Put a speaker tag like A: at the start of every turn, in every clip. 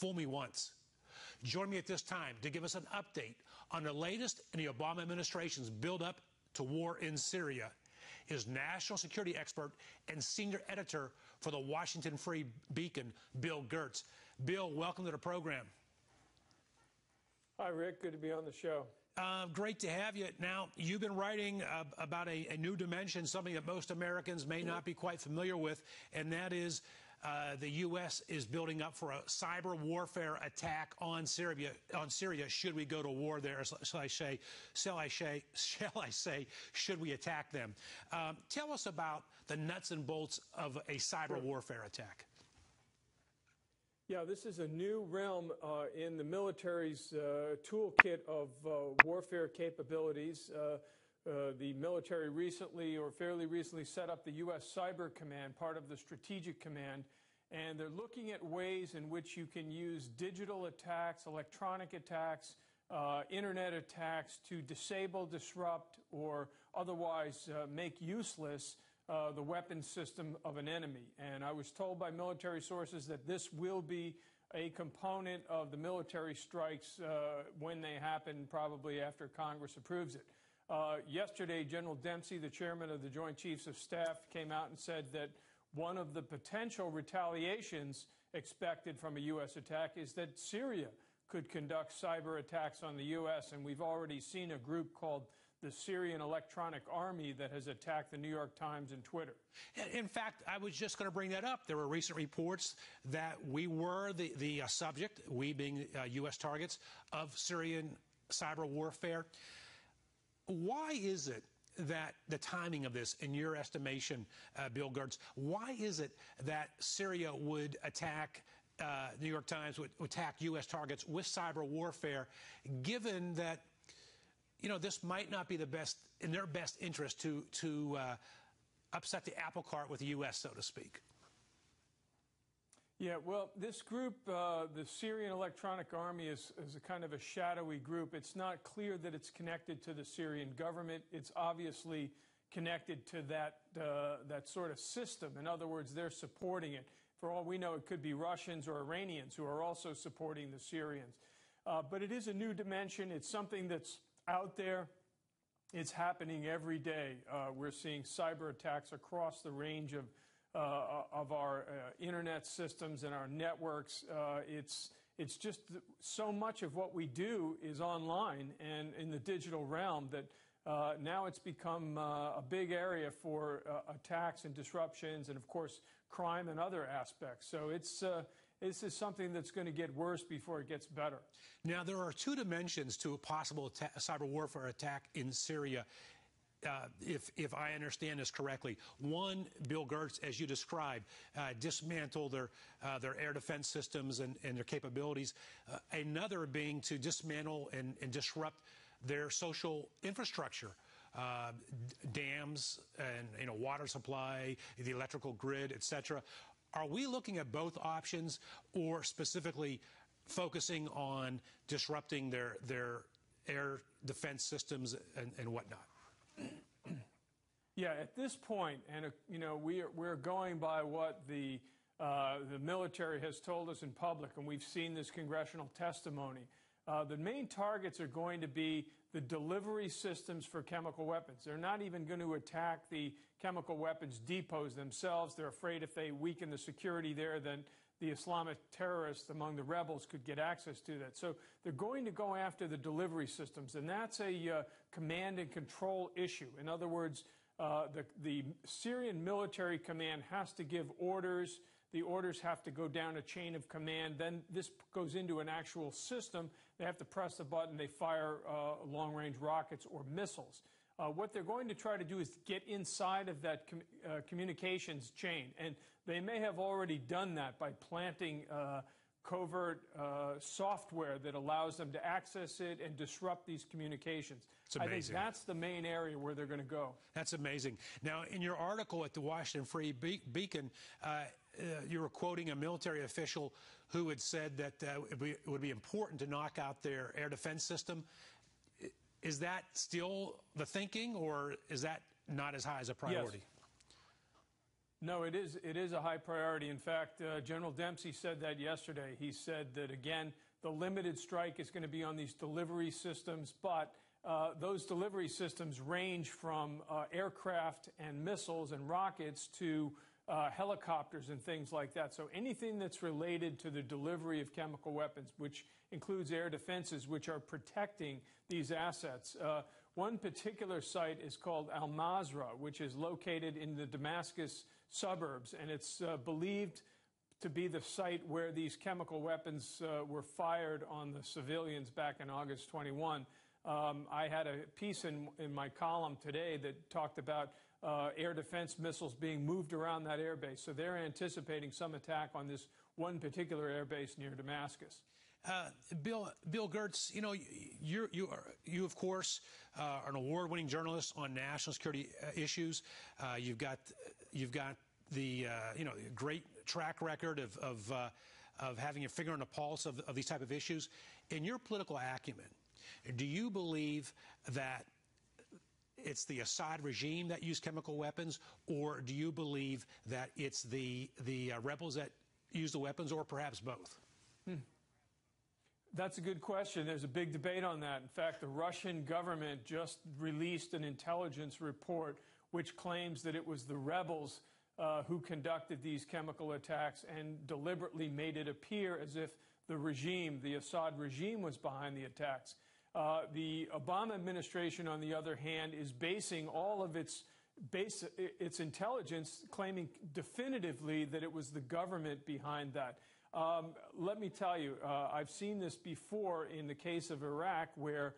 A: fool me once. Join me at this time to give us an update on the latest in the Obama administration's build-up to war in Syria is national security expert and senior editor for the Washington Free Beacon, Bill Gertz. Bill, welcome to the program.
B: Hi, Rick. Good to be on the show.
A: Great to have you. Now, you've been writing about a new dimension, something that most Americans may not be quite familiar with, and that is the U.S. is building up for a cyber warfare attack on Syria. Should we go to war there? Shall I say, should we attack them? Tell us about the nuts and bolts of a cyber warfare attack.
B: Yeah, this is a new realm in the military's toolkit of warfare capabilities. The military recently, or fairly recently, set up the U.S. Cyber Command, part of the Strategic Command, and they're looking at ways in which you can use digital attacks, electronic attacks, internet attacks to disable, disrupt, or otherwise make useless the weapon system of an enemy. And I was told by military sources that this will be a component of the military strikes when they happen, probably after Congress approves it. Yesterday, General Dempsey, the chairman of the Joint Chiefs of Staff, came out and said that one of the potential retaliations expected from a U.S. attack is that Syria could conduct cyber attacks on the U.S., and we've already seen a group called the Syrian Electronic Army that has attacked the New York Times and Twitter.
A: In fact, I was just going to bring that up. There were recent reports that we were the subject, we being U.S. targets, of Syrian cyber warfare. Why is it that the timing of this, in your estimation, Bill Gertz, why is it that Syria would attack New York Times, would attack U.S. targets with cyber warfare, given that, you know, this might not be the best, in their best interest to upset the apple cart with the U.S., so to speak?
B: Yeah, well, this group, the Syrian Electronic Army, is a kind of a shadowy group. It's not clear that it's connected to the Syrian government. It's obviously connected to that sort of system. In other words, they're supporting it. For all we know, it could be Russians or Iranians who are also supporting the Syrians. But it is a new dimension. It's something that's out there. It's happening every day. We're seeing cyber attacks across the range of our internet systems and our networks. It's just so much of what we do is online and in the digital realm that now it's become a big area for attacks and disruptions and, of course, crime and other aspects. So this is something that's going to get worse before it gets better.
A: Now, there are two dimensions to a possible cyber warfare attack in Syria. If I understand this correctly, one, Bill Gertz, as you described, dismantle their air defense systems and their capabilities. Another being to dismantle and disrupt their social infrastructure, dams and water supply, the electrical grid, etc. Are we looking at both options, or specifically focusing on disrupting their air defense systems and whatnot?
B: Yeah, at this point, and we're going by what the military has told us in public, and we've seen this congressional testimony. The main targets are going to be the delivery systems for chemical weapons. They're not even going to attack the chemical weapons depots themselves. They're afraid if they weaken the security there, then the Islamic terrorists among the rebels could get access to that. So they're going to go after the delivery systems, and that's a command and control issue. In other words, the Syrian military command has to give orders. The orders have to go down a chain of command. Then this goes into an actual system. They have to press the button. They fire long-range rockets or missiles. What they're going to try to do is get inside of that communications chain. And they may have already done that by planting covert software that allows them to access it and disrupt these communications.
A: It's amazing.
B: I think that's the main area where they're going to go.
A: That's amazing. Now, in your article at the Washington Free Beacon, you were quoting a military official who had said that it would be important to knock out their air defense system. Is that still the thinking, or is that not as high as a priority?
B: No, it is a high priority. In fact, General Dempsey said that yesterday. He said that, again, the limited strike is going to be on these delivery systems, but those delivery systems range from aircraft and missiles and rockets to helicopters and things like that. So anything that's related to the delivery of chemical weapons, which includes air defenses, which are protecting these assets. One particular site is called Al-Mazrah, which is located in the Damascus suburbs, and it's believed to be the site where these chemical weapons were fired on the civilians back in August 21. I had a piece in my column today that talked about air defense missiles being moved around that airbase. So they're anticipating some attack on this one particular airbase near Damascus.
A: Bill Gertz, you know, you of course are an award-winning journalist on national security issues. You've got the great track record of having your finger on the pulse of these type of issues. In your political acumen, do you believe that it's the Assad regime that used chemical weapons, or do you believe that it's the rebels that use the weapons, or perhaps both?
B: That's a good question. There's a big debate on that. In fact, the Russian government just released an intelligence report which claims that it was the rebels who conducted these chemical attacks and deliberately made it appear as if the regime, the Assad regime, was behind the attacks. The Obama administration, on the other hand, is basing all of its intelligence, claiming definitively that it was the government behind that. Let me tell you, I've seen this before in the case of Iraq, where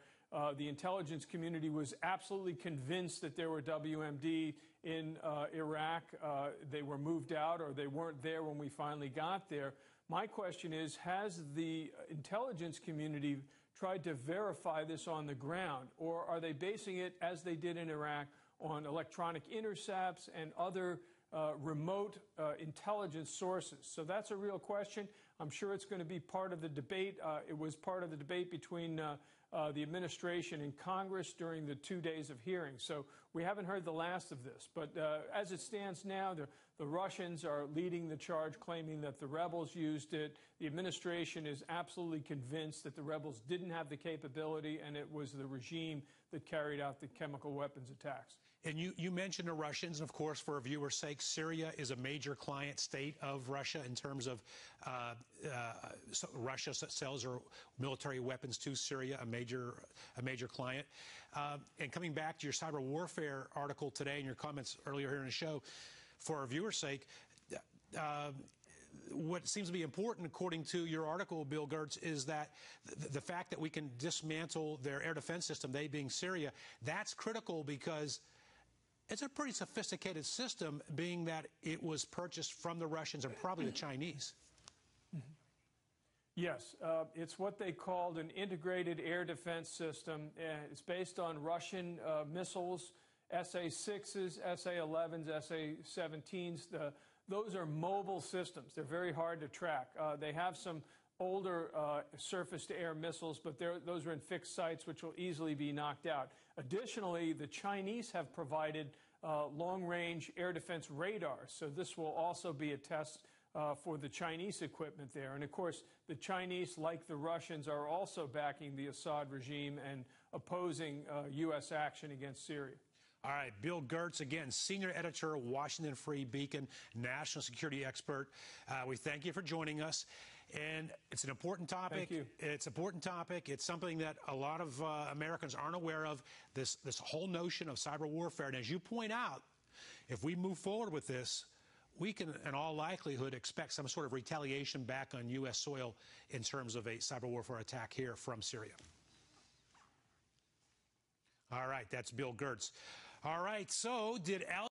B: the intelligence community was absolutely convinced that there were WMD in Iraq. They were moved out, or they weren't there when we finally got there. My question is, has the intelligence community tried to verify this on the ground, or are they basing it, as they did in Iraq, on electronic intercepts and other remote intelligence sources? So that's a real question. I'm sure it's going to be part of the debate. It was part of the debate between the administration and Congress during the 2 days of hearings. So we haven't heard the last of this. But as it stands now, the Russians are leading the charge, claiming that the rebels used it. The administration is absolutely convinced that the rebels didn't have the capability, and it was the regime that carried out the chemical weapons attacks.
A: And you mentioned the Russians, and of course, for our viewers' sake, Syria is a major client state of Russia in terms of Russia sells her military weapons to Syria, a major client. And coming back to your cyber warfare article today and your comments earlier here in the show, for our viewers' sake, what seems to be important, according to your article, Bill Gertz, is that the fact that we can dismantle their air defense system, they being Syria, that's critical because it's a pretty sophisticated system, being that it was purchased from the Russians and probably the Chinese.
B: Yes, it's what they called an integrated air defense system. It's based on Russian missiles, SA-6s, SA-11s, SA-17s. Those are mobile systems. They're very hard to track. They have some older surface-to-air missiles, but those are in fixed sites, which will easily be knocked out. Additionally, the Chinese have provided long-range air defense radars, so this will also be a test for the Chinese equipment there. And of course, the Chinese, like the Russians, are also backing the Assad regime and opposing U.S. action against Syria.
A: All right, Bill Gertz, again, senior editor, Washington Free Beacon, national security expert. We thank you for joining us. And it's an important topic.
B: Thank you.
A: It's an important topic. It's something that a lot of Americans aren't aware of, this whole notion of cyber warfare. And as you point out, if we move forward with this, we can, in all likelihood, expect some sort of retaliation back on U.S. soil in terms of a cyber warfare attack here from Syria. All right, that's Bill Gertz. All right, so did